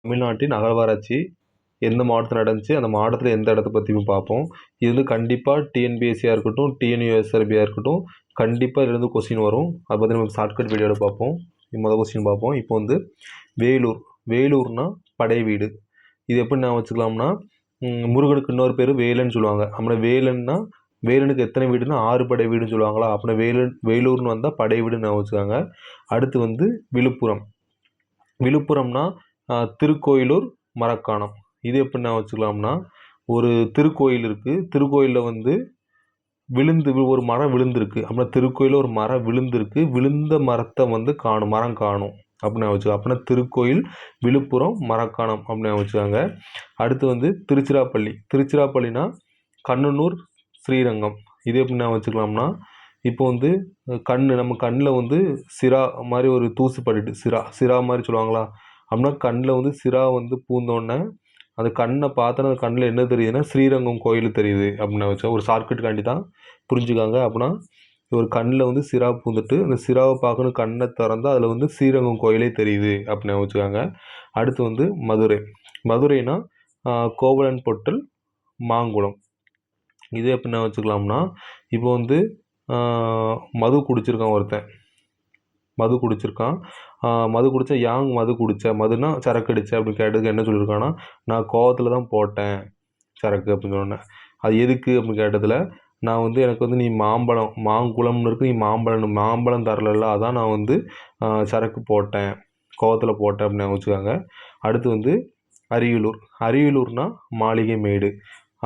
தமிழ்நாட்டின் அகழ்வாராய்ச்சி எந்த மாவட்டத்தில் நடந்துச்சு, அந்த மாவட்டத்தில் எந்த இடத்த பற்றியும் பார்ப்போம். இது வந்து கண்டிப்பாக டிஎன்பிஎஸ்சியாக இருக்கட்டும், டிஎன்யூஎஸ்ஆர்பியாக இருக்கட்டும், கண்டிப்பாக இதுலேருந்து கொஸ்டின் வரும். அதை பற்றி நம்ம ஷார்ட்கட் வீடியோவில் பார்ப்போம். மொதல் கொஸ்டின் பார்ப்போம். இப்போ வந்து வேலூர். வேலூர்னா படை வீடு. இது எப்படி நான் வச்சுக்கலாம்னா, முருகனுக்கு இன்னொரு பேர் வேலன்னு சொல்லுவாங்க. அப்படின்னா வேலன்னா வேலனுக்கு எத்தனை வீடுன்னா 6 படை வீடுன்னு சொல்லுவாங்களா. அப்படின்னா வேலூர்னு வந்தால் படை வீடுன்னு நான் வச்சுக்காங்க. அடுத்து வந்து விழுப்புரம். விழுப்புரம்னா திருக்கோயிலூர் மரக்காணம். இது எப்படி நான் வச்சுக்கலாம்னா, ஒரு திருக்கோயில் இருக்குது. திருக்கோயிலில் வந்து ஒரு மரம் விழுந்திருக்கு. அப்படின்னா திருக்கோயிலில் ஒரு மரம் விழுந்திருக்கு. விழுந்த மரத்தை வந்து மரம் காணும் அப்படின்னு வச்சுக்கோங்க. அப்படின்னா திருக்கோயில் விழுப்புரம் மரக்காணம் அப்படின்னு வச்சுக்காங்க. அடுத்து வந்து திருச்சிராப்பள்ளி. திருச்சிராப்பள்ளினா கண்ணனூர் ஸ்ரீரங்கம். இது எப்படி நான் வச்சுக்கலாம்னா, இப்போ வந்து நம்ம கண்ணில் வந்து சிரா மாதிரி ஒரு தூசு பட்டுட்டு சிரா மாதிரி சொல்லுவாங்களா. அப்படின்னா கண்ணில் வந்து சிரா வந்து பூந்தோடனே அந்த கண்ணை பார்த்தோன்னா அந்த கண்ணில் என்ன தெரியுதுன்னா ஸ்ரீரங்கம் கோயில் தெரியுது அப்படின்னு வச்சா ஒரு ஷார்ட்கட் காண்டி தான் புரிஞ்சுக்காங்க. அப்படின்னா ஒரு கண்ணில் வந்து சிரா பூந்துட்டு அந்த சிராவை பார்க்கணும் கண்ணை திறந்தால் அதில் வந்து ஸ்ரீரங்கம் கோயிலே தெரியுது அப்படின்னு வச்சுக்காங்க. அடுத்து வந்து மதுரை. மதுரைனா கோவலன் பொட்டல் மாங்குளம். இது எப்படின்னா வச்சுக்கலாம்னா, இப்போ வந்து மது குடிச்சிருக்கான் ஒருத்தன். மது குடிச்சிருக்கான். மது குடித்தா யாங் மது குடித்த மதுனா சரக்கு அடித்த அப்படின்னு கேட்டதுக்கு என்ன சொல்லியிருக்கான்னா, நான் கோவத்தில் தான் போட்டேன் சரக்கு அப்படின்னு சொன்னேன். அது எதுக்கு அப்படின்னு கேட்டதில், நான் வந்து எனக்கு வந்து நீ மாங்குளம்னு இருக்கு, நீ மாம்பழம் தரல, அதான் நான் வந்து சரக்கு போட்டேன், கோவத்தில் போட்டேன் அப்படின்னு வச்சுக்காங்க. அடுத்து வந்து அரியலூர். அரியலூர்னா மாளிகை மேடு.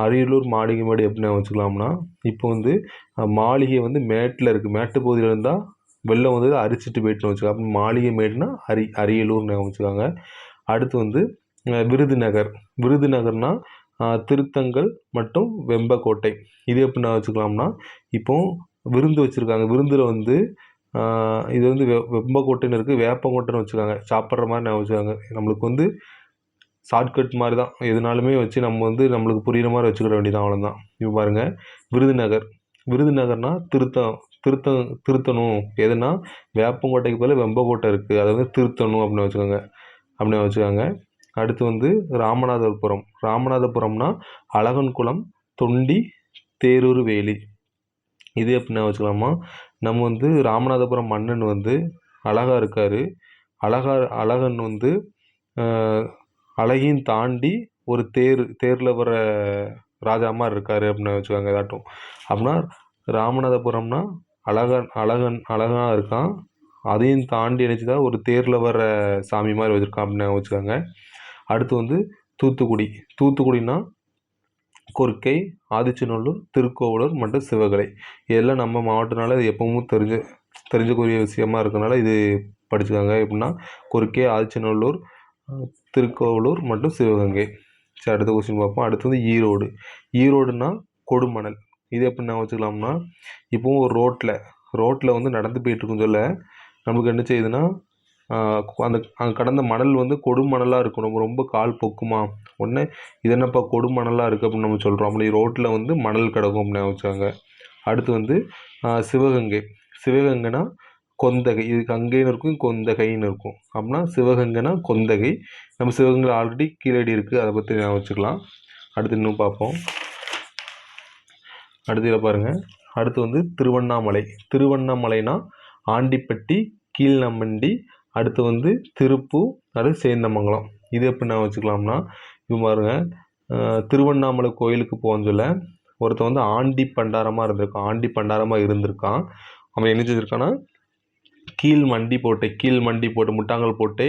அரியலூர் மாளிகை மேடு எப்படின்னா வச்சுக்கலாம்னா, இப்போ வந்து மாளிகை வந்து மேட்டில் இருக்குது. மேட்டு பகுதியில் இருந்தால் வெள்ளம் வந்து அரிச்சிட்டு போயிட்டுன்னு வச்சுக்கோங்க. அப்போ மாளிகை மேடுனா அரியலூர்னு வச்சுக்காங்க. அடுத்து வந்து விருதுநகர். விருதுநகர்னா திருத்தங்கல் மற்றும் வெம்பக்கோட்டை. இது எப்படி நான் வச்சுக்கலாம்னா, இப்போ விருந்து வச்சுருக்காங்க. விருந்தில் வந்து இது வந்து வெம்பக்கோட்டைன்னு இருக்குது, வேப்பங்கோட்டைன்னு வச்சுருக்காங்க. சாப்பிட்ற மாதிரி நான் வச்சுக்காங்க. நம்மளுக்கு வந்து ஷார்ட்கட் மாதிரி தான். எதுனாலுமே வச்சு நம்ம வந்து நம்மளுக்கு புரிகிற மாதிரி வச்சுக்கிட வேண்டியதான், அவ்வளோதான். இப்போ பாருங்கள், விருதுநகர். விருதுநகர்னா திருத்தணும். எதுனா வேப்பங்கோட்டைக்கு பதில் வெம்பக்கோட்டை இருக்குது, அதை வந்து திருத்தணும் அப்படின்னு வச்சுக்கோங்க. அடுத்து வந்து ராமநாதபுரம். ராமநாதபுரம்னா அழகன்குளம் தொண்டி தேரூர் வேலி. இது எப்படின்னா வச்சுக்கலாமா, நம்ம வந்து ராமநாதபுரம் மன்னன் வந்து அழகாக இருக்கார். அழகன் வந்து அழகையும் தாண்டி ஒரு தேரில் வர ராஜா மாதிரி இருக்கார் அப்படின்னு வச்சுக்கோங்க. இதாட்டும் அப்படின்னா ராமநாதபுரம்னா அழகாக இருக்கான், அதையும் தாண்டி நினச்சிதான் ஒரு தேரில் வர சாமி மாதிரி வச்சுருக்கான் அப்படின்னு வச்சுக்கோங்க. அடுத்து வந்து தூத்துக்குடி. தூத்துக்குடினா கொர்க்கை, ஆதிச்சநல்லூர், திருக்கோவலூர் மற்றும் சிவகலை. இதெல்லாம் நம்ம மாவட்டத்தினால இது எப்பவும் தெரிஞ்சக்கூடிய விஷயமா இருக்கனால இது படிச்சுக்காங்க. எப்படின்னா கொர்க்கை, ஆதிச்சநல்லூர், திருக்கோவலூர் மற்றும் சிவகங்கை. சரி, அடுத்த கொஸ்டின் பார்ப்போம். அடுத்து வந்து ஈரோடு. ஈரோடுனா கொடுமணல். இது எப்படி நான் வச்சுக்கலாம்னா, இப்போவும் ஒரு ரோட்டில் வந்து நடந்து போயிட்டுருக்குன்னு சொல்ல நம்மளுக்கு என்ன செய்யுதுன்னா, அங்கே கடந்த மணல் வந்து கொடுமணலாக இருக்கும். நம்ம ரொம்ப கால் பொக்குமா உடனே இது என்னப்பா கொடுமணலாக இருக்குது அப்படின்னு நம்ம சொல்கிறோம். அப்படி ரோட்டில் வந்து மணல் கிடக்கும் அப்படின்னு வச்சாங்க. அடுத்து வந்து சிவகங்கை. சிவகங்கைனா கொந்தகை. இது கங்கைன்னு இருக்கும், கொந்தகைன்னு இருக்கும். அப்படின்னா சிவகங்கைனா கொந்தகை. நம்ம சிவகங்கை ஆல்ரெடி கீழடி இருக்குது, அதை பற்றி நான் வச்சுக்கலாம். அடுத்து இன்னும் பார்ப்போம். அடுத்து இதில் பாருங்கள். அடுத்து வந்து திருவண்ணாமலை. திருவண்ணாமலைனா ஆண்டிப்பட்டி, கீழ்நம்மண்டி, அடுத்து வந்து திருப்பூர், அடுத்து சேந்தமங்கலம். இது எப்படி நான் வச்சுக்கலாம்னா, இது பாருங்கள், திருவண்ணாமலை கோயிலுக்கு போகன்னு சொல்ல ஒருத்தன் வந்து ஆண்டி பண்டாரமாக இருந்திருக்கான். அவன் என்ன செஞ்சுருக்கான்னா, கீழ் மண்டி போட்டு முட்டாங்கல் போட்டு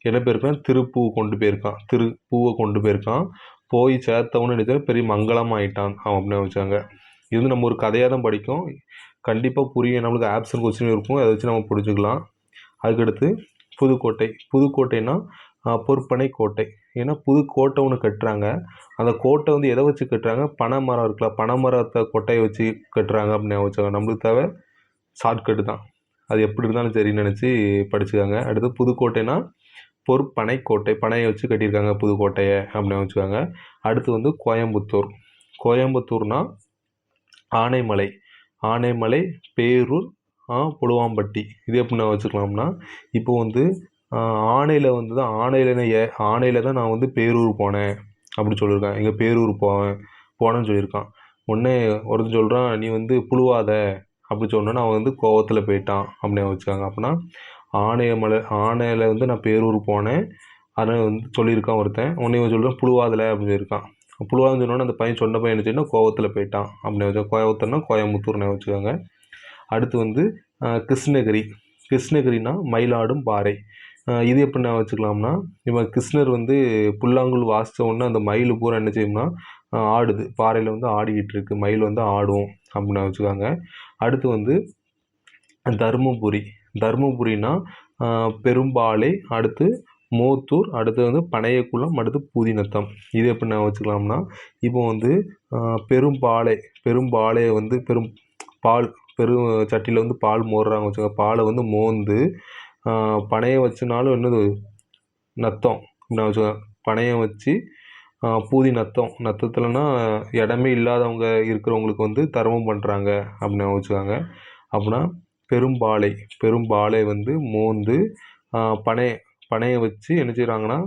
என்ன போயிருக்கான், திருப்பூவை கொண்டு போயிருக்கான். போய் சேர்த்தவனு நினைச்சா பெரிய மங்களமாக ஆகிட்டான் அவன் அப்படின்னு வச்சாங்க. இது வந்து நம்ம ஒரு கதையாக தான் படிக்கும், கண்டிப்பாக புரியும். நம்மளுக்கு ஆப்ஷன் கொஸ்டின் இருக்கும், அதை வச்சு நம்ம புரிஞ்சுக்கலாம். அதுக்கடுத்து புதுக்கோட்டை. புதுக்கோட்டைனா பொற்பனை கோட்டை. ஏன்னா புதுக்கோட்டை ஒன்று கட்டுறாங்க. அந்த கோட்டை வந்து எதை வச்சு கட்டுறாங்க, பனை மரம் இருக்குல்ல, பனை மரத்தை கொட்டையை வச்சு கட்டுறாங்க அப்படின்னு வச்சாங்க. நம்மளுக்கு தேவை ஷார்ட்கட்டு தான், அது எப்படி இருந்தாலும் சரின்னு நினச்சி படிச்சுக்காங்க. அடுத்து புதுக்கோட்டைனா பொற்பனை கோட்டை, பனையை வச்சு கட்டியிருக்காங்க புதுக்கோட்டையை அப்படின்னு வச்சுக்காங்க. அடுத்து வந்து கோயம்புத்தூர். கோயம்புத்தூர்னா ஆனைமலை, பேரூர், புலுவாம்பட்டி. இது எப்படி நான் வச்சுக்கலாம்னா, இப்போ வந்து ஆணையில் வந்து தான் ஆணையில் தான் நான் வந்து பேரூர் போனேன் அப்படி சொல்லியிருக்கான். எங்கள் பேரூர் போனேன்னு சொல்லியிருக்கான். உடனே ஒருத்தன் சொல்கிறான், நீ வந்து புழுவாத அப்படி சொன்னோன்னே அவன் வந்து கோவத்தில் போயிட்டான் அப்படின்னு வச்சுக்காங்க. அப்படின்னா ஆணையில் வந்து நான் பேரூர் போனேன் அதை வந்து சொல்லியிருக்கான் ஒருத்தன். உடனே இவன் சொல்கிறான் புழுவாதலை அப்படின்னு சொல்லியிருக்கான். புழுவாதுன்னு சொன்னோன்னே அந்த பையன் சொன்ன பையன் என்ன செய்யணும், கோவத்தில் போயிட்டான் அப்படின்னு வச்சா. கோயம்புத்தூர்னா கோயம்புத்தூர்னு வச்சுக்கோங்க. அடுத்து வந்து கிருஷ்ணகிரினா மயிலாடும் பாறை. இது எப்படி நான் வச்சுக்கலாம்னா, இவன் கிருஷ்ணர் வந்து புல்லாங்குழல் வாசித்த உடனே அந்த மயில் பூரா என்ன செய்யும்னா ஆடுது, பாறையில் வந்து ஆடிக்கிட்டு இருக்கு, மயில் வந்து ஆடும் அப்படின்னு வச்சுக்காங்க. அடுத்து வந்து தருமபுரினா பெரும்பாலை, அடுத்து மோத்தூர், அடுத்து வந்து பனையக்குளம், அடுத்து புதினத்தம். இது எப்படி நான் வச்சுக்கலாம்னா, இப்போ வந்து பெரும்பாலையை வந்து சட்டியில் வந்து பால் மோடுறாங்க வச்சுக்கோங்க. பாலை வந்து மோந்து பனையை வச்சுனாலும் என்னது நத்தம் அப்படின்னு வச்சுக்கோங்க. பனையை வச்சு பூதி நத்தத்துலனா இடமே இல்லாதவங்க இருக்கிறவங்களுக்கு வந்து தர்மம் பண்ணுறாங்க அப்படின்னு வச்சுக்காங்க. அப்படின்னா பெரும்பாலை வந்து மோந்து பனையை வச்சு என்ன செய்கிறாங்கன்னா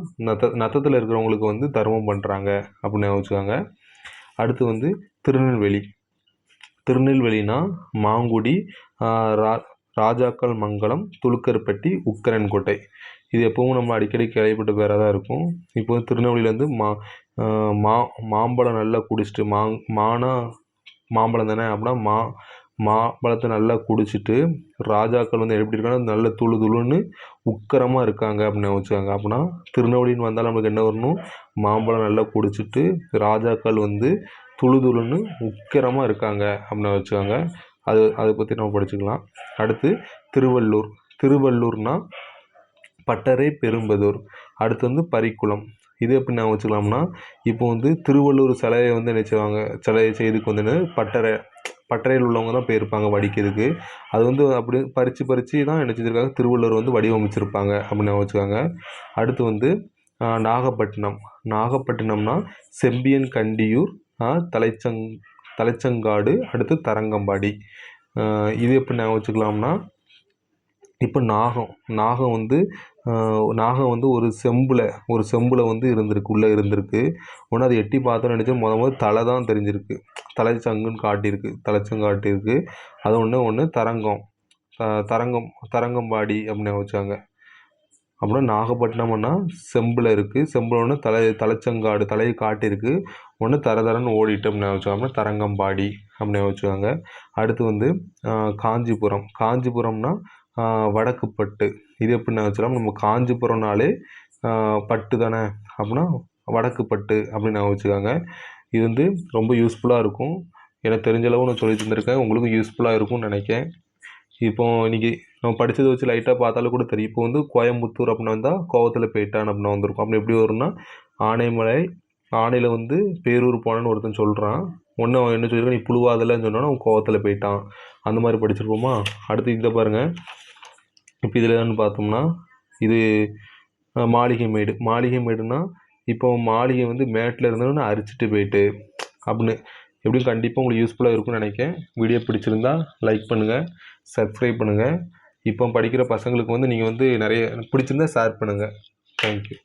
நத்தத்தில் இருக்கிறவங்களுக்கு வந்து தர்மம் பண்ணுறாங்க அப்படின்னு வச்சுக்காங்க. அடுத்து வந்து திருநெல்வேலினா மாங்குடி, ராஜாக்கள் மங்கலம், துலுக்கர்பட்டி, உக்கரன்கோட்டை. இது எப்பவும் நம்ம அடிக்கடி கேள்விப்பட்ட பேராக தான் இருக்கும். இப்போ வந்து திருநெல்வேலியிலேருந்து மாம்பழம் நல்லா குடிச்சிட்டு மாம்பழம் தானே, அப்படின்னா மாம்பழத்தை நல்லா குடிச்சிட்டு ராஜாக்கள் வந்து எப்படி இருக்காங்கன்னா நல்ல துளுன்னு உக்கரமாக இருக்காங்க அப்படின்னு வச்சுக்காங்க. அப்படின்னா திருநெல்வேலின்னு வந்தால் நம்மளுக்கு என்ன வரணும், மாம்பழம் நல்லா குடிச்சிட்டு ராஜாக்கள் வந்து துளுன்னு உக்கிரமாக இருக்காங்க அப்படின்னு வச்சுக்காங்க. அதை பற்றி நம்ம படிச்சுக்கலாம். அடுத்து திருவள்ளூர்னா பட்டறை பெரும்பதூர். அடுத்து வந்து பரிக்குளம். இது எப்படி நான் வச்சுக்கலாம்னா, இப்போ வந்து திருவள்ளூர் சிலையை வந்து என்ன செய்வாங்க, சிலையை செய்துக்கு வந்து பட்டறையில் உள்ளவங்க தான் போயிருப்பாங்க வடிக்கிறதுக்கு. அது வந்து அப்படி பறித்து தான் என்ன செஞ்சுருக்காங்க, திருவள்ளுவர் வந்து வடிவமைச்சிருப்பாங்க அப்படின்னு வச்சுக்காங்க. அடுத்து வந்து நாகப்பட்டினம்னா செம்பியன் கண்டியூர், தலைச்சங்காடு, அடுத்து தரங்கம்பாடி. இது எப்படி நான் வச்சுக்கலாம்னா, இப்போ நாகம் வந்து ஒரு செம்பில் வந்து உள்ளே இருந்திருக்கு. ஒன்று அதை எட்டி பார்த்தோன்னு நினச்சி முதல் தலை தான் தெரிஞ்சிருக்கு, தலைச்சங்குன்னு காட்டியிருக்கு. அது ஒன்று தரங்கம்பாடி அப்படின்னு வச்சாங்க. அப்படின்னா நாகப்பட்டினம்னா செம்பில் இருக்குது, செம்பில் ஒன்று தலைச்சங்காடு தலையை காட்டியிருக்கு, ஒன்று தரன்னு ஓடிட்டு அப்படின்னு வச்சுக்காங்க, தரங்கம்பாடி அப்படின்னு வச்சுக்காங்க. அடுத்து வந்து காஞ்சிபுரம்னா வடக்குப்பட்டு. இது எப்படின்னா வச்சுக்கலாம், நம்ம காஞ்சிபுரம்னாலே பட்டு தானே, அப்படின்னா வடக்குப்பட்டு அப்படின்னு நான் வச்சுக்காங்க. இது வந்து ரொம்ப யூஸ்ஃபுல்லாக இருக்கும். எனக்கு தெரிஞ்ச அளவு நான் சொல்லி தந்திருக்கேன், உங்களுக்கும் யூஸ்ஃபுல்லாக இருக்கும்னு நினைக்கிறேன். இப்போ இன்றைக்கி நம்ம படித்ததை வச்சு லைட்டாக பார்த்தாலும் கூட தெரியும். இப்போ வந்து கோயம்புத்தூர் அப்படின்னு வந்தால் கோவத்தில் போயிட்டான் அப்படின்னு வந்திருக்கும். அப்படி எப்படி வரும்னா, ஆணையில் வந்து பேரூர் போனேன்னு ஒருத்தன் சொல்கிறான். ஒன்று அவன் என்ன சொல்லியிருக்கான், நீ புழுவாதலைன்னு சொன்னாலும் அவன் கோவத்தில் போயிட்டான். அந்த மாதிரி படிச்சிருப்போமா. அடுத்து இதை பாருங்கள். இப்போ இதில் என்னன்னு பார்த்தோம்னா, இது மாளிகைமேடுனா இப்போ மாளிகை வந்து மேட்டில் இருந்தோன்னு அரிச்சிட்டு போயிட்டு அப்படின்னு எப்படியும் கண்டிப்பாக உங்களுக்கு யூஸ்ஃபுல்லாக இருக்கும்னு நினைக்கிறேன். வீடியோ பிடிச்சிருந்தா லைக் பண்ணுங்கள், சப்ஸ்கிரைப் பண்ணுங்கள். இப்போ படிக்கிற பசங்களுக்கு வந்து நீங்கள் வந்து நிறைய பிடிச்சிருந்தா ஷேர் பண்ணுங்கள். தேங்க்யூ.